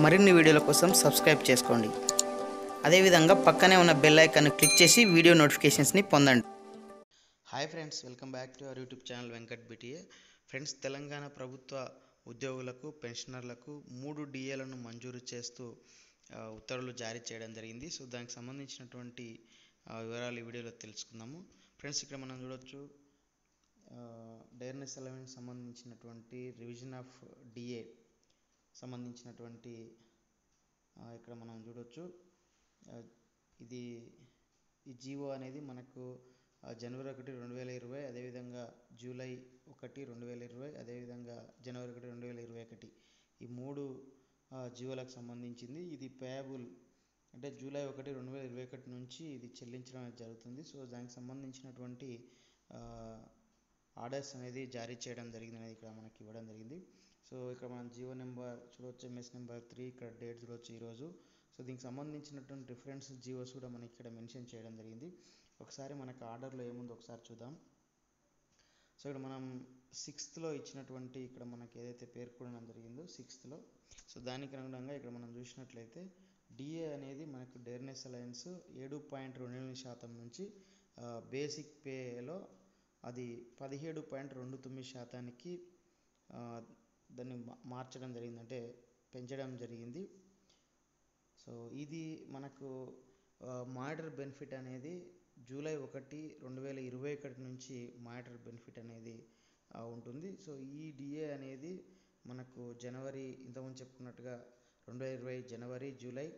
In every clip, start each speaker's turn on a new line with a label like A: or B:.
A: మరిన్ని వీడియోల కోసం సబ్స్క్రైబ్ చేసుకోండి. అదేవిధంగా పక్కనే ఉన్న బెల్ ఐకాన్ క్లిక్ చేసి వీడియో నోటిఫికేషన్స్ని పొందండి. Hi friends, welcome back to our YouTube channel వెంకట్బిటిఏ. ఫ్రెండ్స్, తెలంగాణ ప్రభుత్వ ఉద్యోగులకు పెన్షనర్లకు 3 డిఏలను మంజూరు చేస్తూ ఉత్తర్వులు జారీ చేయడం జరిగింది. సో దానికి సంబంధించినటువంటి వివరాలు ఈ వీడియోలో తెలుసుకుందాము. ఫ్రెండ్స్, ఇక్కడ మనం చూడొచ్చు డైర్నెస్ అలవెన్స్ సంబంధించినటువంటి రివిజన్ ఆఫ్ డిఏ సంబంధించినటువంటి ఇక్కడ మనం చూడొచ్చు. ఇది ఈ జీవో అనేది మనకు జనవరి 1, 2020, అదేవిధంగా జూలై 1, 2020, అదేవిధంగా జనవరి 1, 2021 ఈ 3 జీవోలకు సంబంధించింది. ఇది పేయబుల్ అంటే జూలై 1, 2021 నుంచి ఇది చెల్లించడం అనేది జరుగుతుంది. సో దానికి సంబంధించినటువంటి ఆర్డర్స్ అనేది జారీ చేయడం జరిగింది అనేది ఇక్కడ మనకి ఇవ్వడం జరిగింది. సో ఇక్కడ మనం జీవో నెంబర్ చూడవచ్చు, MS.No.3, ఇక్కడ డేట్ చూడవచ్చు ఈరోజు. సో దీనికి సంబంధించినటువంటి రిఫరెన్స్ జీవోస్ కూడా మనకి ఇక్కడ మెన్షన్ చేయడం జరిగింది. ఒకసారి మనకు ఆర్డర్లో ఏముందో ఒకసారి చూద్దాం. సో ఇక్కడ మనం 6th ఇచ్చినటువంటి ఇక్కడ మనకి ఏదైతే పేర్కొనడం జరిగిందో 6th, సో దానికి అనుగుణంగా ఇక్కడ మనం చూసినట్లయితే డిఏ అనేది మనకు డైర్నెస్ అలయన్స్ 7.28% నుంచి బేసిక్ పేలో అది 17.29%కి దాన్ని మార్చడం జరిగింది, అంటే పెంచడం జరిగింది. సో ఇది మనకు మానిటర్ బెనిఫిట్ అనేది జూలై 1, 2021 నుంచి మానిటర్ బెనిఫిట్ అనేది ఉంటుంది. సో ఈ డిఏ అనేది మనకు జనవరి, ఇంతకుముందు చెప్పుకున్నట్టుగా 2020 జనవరి, జూలై,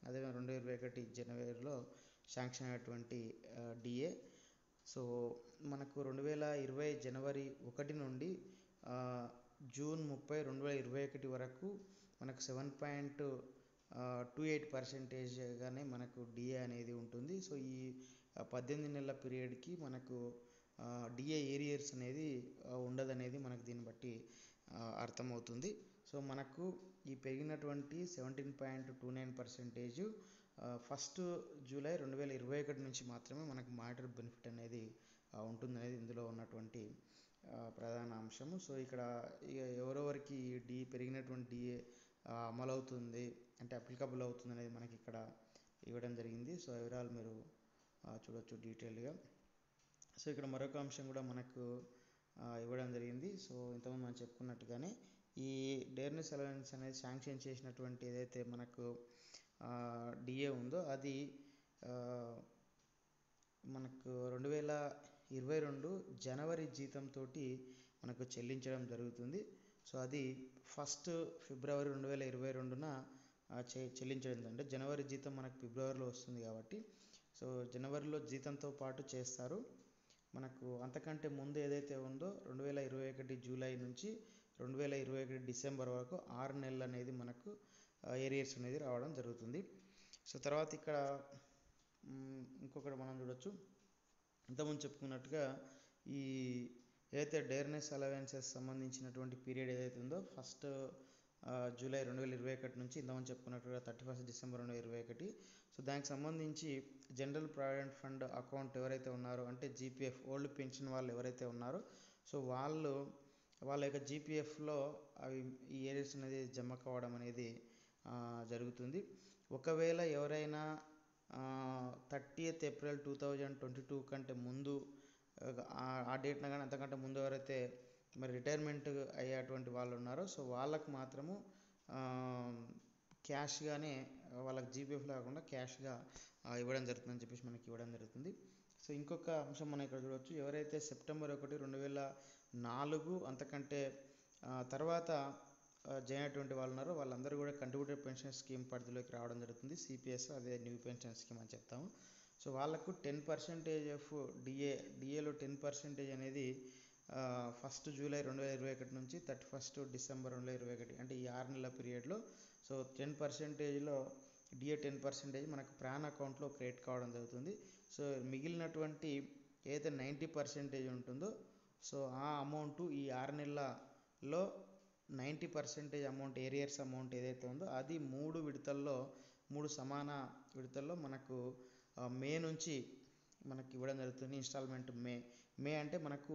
A: అదేవిధంగా 2021 జనవరిలో శాంక్షన్ అయినటువంటి డిఏ. సో మనకు 2020 జనవరి 1 నుండి జూన్ 30, 2021 వరకు మనకు 7.28%గానే మనకు డిఏ అనేది ఉంటుంది. సో ఈ 18 నెలల పీరియడ్కి మనకు డిఏ ఏరియర్స్ అనేది ఉండదనేది మనకు దీన్ని బట్టి అర్థమవుతుంది. సో మనకు ఈ పెరిగినటువంటి 17.29% 1 జూలై 2021 నుంచి మాత్రమే మనకు మానిటర్ బెనిఫిట్ అనేది ఉంటుందనేది ఇందులో ఉన్నటువంటి ప్రధాన అంశము. సో ఇక్కడ ఎవరెవరికి పెరిగినటువంటి డిఏ అమలవుతుంది అంటే అప్లికబుల్ అవుతుంది అనేది మనకి ఇక్కడ ఇవ్వడం జరిగింది. సో వివరాలు మీరు చూడొచ్చు డీటెయిల్గా. సో ఇక్కడ మరొక అంశం కూడా మనకు ఇవ్వడం జరిగింది. సో ఇంతకుముందు మనం చెప్పుకున్నట్టుగానే ఈ డైర్నెస్ అలవెన్స్ అనేది శాంక్షన్ చేసినటువంటి ఏదైతే మనకు డిఏ ఉందో అది మనకు 2022 జనవరి జీతంతో మనకు చెల్లించడం జరుగుతుంది. సో అది 1 ఫిబ్రవరి 2022న చెల్లించడం, అంటే జనవరి జీతం మనకు ఫిబ్రవరిలో వస్తుంది కాబట్టి సో జనవరిలో జీతంతో పాటు చేస్తారు. మనకు అంతకంటే ముందు ఏదైతే ఉందో 2021 జూలై నుంచి 2021 డిసెంబర్ వరకు 6 నెలలు అనేది మనకు ఏరియర్స్ అనేది రావడం జరుగుతుంది. సో తర్వాత ఇక్కడ ఇంకొకటి మనం చూడొచ్చు, ఇంతకుముందు చెప్పుకున్నట్టుగా ఈ ఏదైతే డైర్నెస్ అలవెన్సెస్ సంబంధించినటువంటి పీరియడ్ ఏదైతే ఉందో 1 జూలై 2021 నుంచి ఇంతకుముందు చెప్పుకున్నట్టుగా 31 డిసెంబర్ 2021. సో దానికి సంబంధించి జనరల్ ప్రావిడెంట్ ఫండ్ అకౌంట్ ఎవరైతే ఉన్నారో, అంటే జీపీఎఫ్ ఓల్డ్ పెన్షన్ వాళ్ళు ఎవరైతే ఉన్నారో సో వాళ్ళ యొక్క జీపీఎఫ్లో అవి ఈ ఏరియర్స్ అనేది జమ కావడం అనేది జరుగుతుంది. ఒకవేళ ఎవరైనా 30th ఏప్రిల్ 2022 కంటే ముందు ఆ డేట్న కానీ అంతకంటే ముందు ఎవరైతే మరి రిటైర్మెంట్ అయ్యేటువంటి వాళ్ళు ఉన్నారో సో వాళ్ళకు మాత్రము క్యాష్గానే వాళ్ళకి జీపీఎఫ్లో కాకుండా క్యాష్గా ఇవ్వడం జరుగుతుందని చెప్పేసి మనకి ఇవ్వడం జరుగుతుంది. సో ఇంకొక అంశం మనం ఇక్కడ చూడవచ్చు, ఎవరైతే సెప్టెంబర్ 1, 2004 అంతకంటే తర్వాత చేయనటువంటి వాళ్ళు ఉన్నారో వాళ్ళందరూ కూడా కంట్రిబ్యూటెడ్ పెన్షన్ స్కీమ్ పరిధిలోకి రావడం జరుగుతుంది. సిపిఎస్, అదే న్యూ పెన్షన్ స్కీమ్ అని చెప్తాము. సో వాళ్ళకు 10% ఆఫ్ డిఏలో 10% అనేది 1 జూలై 2021 నుంచి 31 డిసెంబర్ 2021 అంటే ఈ 6 నెలల పీరియడ్లో సో 10%లో డిఏ 10% మనకు ప్రాన్ అకౌంట్లో క్రియేట్ కావడం జరుగుతుంది. సో మిగిలినటువంటి ఏదైతే 90% ఉంటుందో సో ఆ అమౌంట్ ఈ 6 నెలలలో 90% అమౌంట్ ఏరియర్స్ అమౌంట్ ఏదైతే ఉందో అది 3 విడతల్లో 3 సమాన విడతల్లో మనకు మే నుంచి మనకి ఇవ్వడం జరుగుతుంది. ఇన్స్టాల్మెంట్ మే అంటే మనకు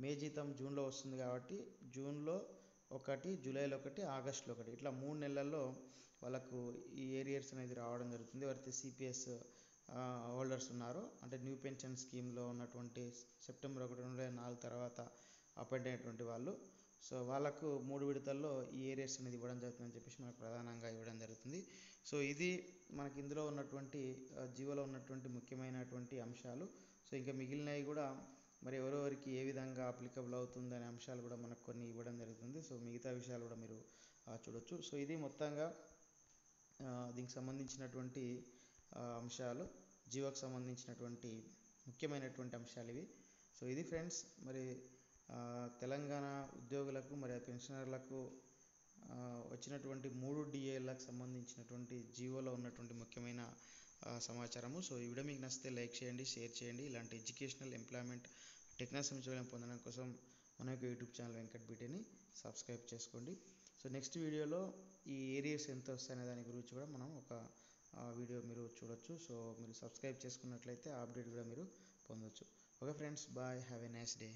A: మే జీతం జూన్లో వస్తుంది కాబట్టి జూన్లో ఒకటి, జూలైలో ఒకటి, ఆగస్టులో ఒకటి, ఇట్లా 3 నెలల్లో వాళ్ళకు ఈ ఏరియర్స్ అనేది రావడం జరుగుతుంది. ఎవరైతే సిపిఎస్ హోల్డర్స్ ఉన్నారో, అంటే న్యూ పెన్షన్ స్కీమ్లో ఉన్నటువంటి సెప్టెంబర్ 1, 2004 తర్వాత అపాయింట్ అయినటువంటి వాళ్ళు, సో వాళ్ళకు 3 విడతల్లో ఈ ఏరియర్స్ అనేది ఇవ్వడం జరుగుతుందని చెప్పేసి మనకు ప్రధానంగా ఇవ్వడం జరుగుతుంది. సో ఇది మనకి ఇందులో ఉన్నటువంటి జీవోలో ఉన్నటువంటి ముఖ్యమైనటువంటి అంశాలు. సో ఇంకా మిగిలినవి కూడా మరి ఎవరెవరికి ఏ విధంగా అప్లికబుల్ అవుతుంది అనే అంశాలు కూడా మనకు కొన్ని ఇవ్వడం జరుగుతుంది. సో మిగతా విషయాలు కూడా మీరు చూడొచ్చు. సో ఇది మొత్తంగా దీనికి సంబంధించినటువంటి అంశాలు, జీవోకి సంబంధించినటువంటి ముఖ్యమైనటువంటి అంశాలు ఇవి. సో ఇది ఫ్రెండ్స్, మరి తెలంగాణ ఉద్యోగులకు మరి పెన్షనర్లకు వచ్చినటువంటి 3 DAలకు సంబంధించినటువంటి జీవోలో ఉన్నటువంటి ముఖ్యమైన సమాచారము. సో ఈ వీడియో మీకు నచ్చితే లైక్ చేయండి, షేర్ చేయండి. ఇలాంటి ఎడ్యుకేషనల్, ఎంప్లాయ్మెంట్, టెక్నికల్ సమాచారం పొందడం కోసం మన యొక్క యూట్యూబ్ ఛానల్ వెంకట్బిటని సబ్స్క్రైబ్ చేసుకోండి. సో నెక్స్ట్ వీడియోలో ఈ ఏరియాస్ ఎంత వస్తాయనే దాని గురించి కూడా మనం ఒక వీడియో మీరు చూడొచ్చు. సో మీరు సబ్స్క్రైబ్ చేసుకున్నట్లయితే ఆ అప్డేట్ కూడా మీరు పొందొచ్చు. Okay friends, bye, have a nice day.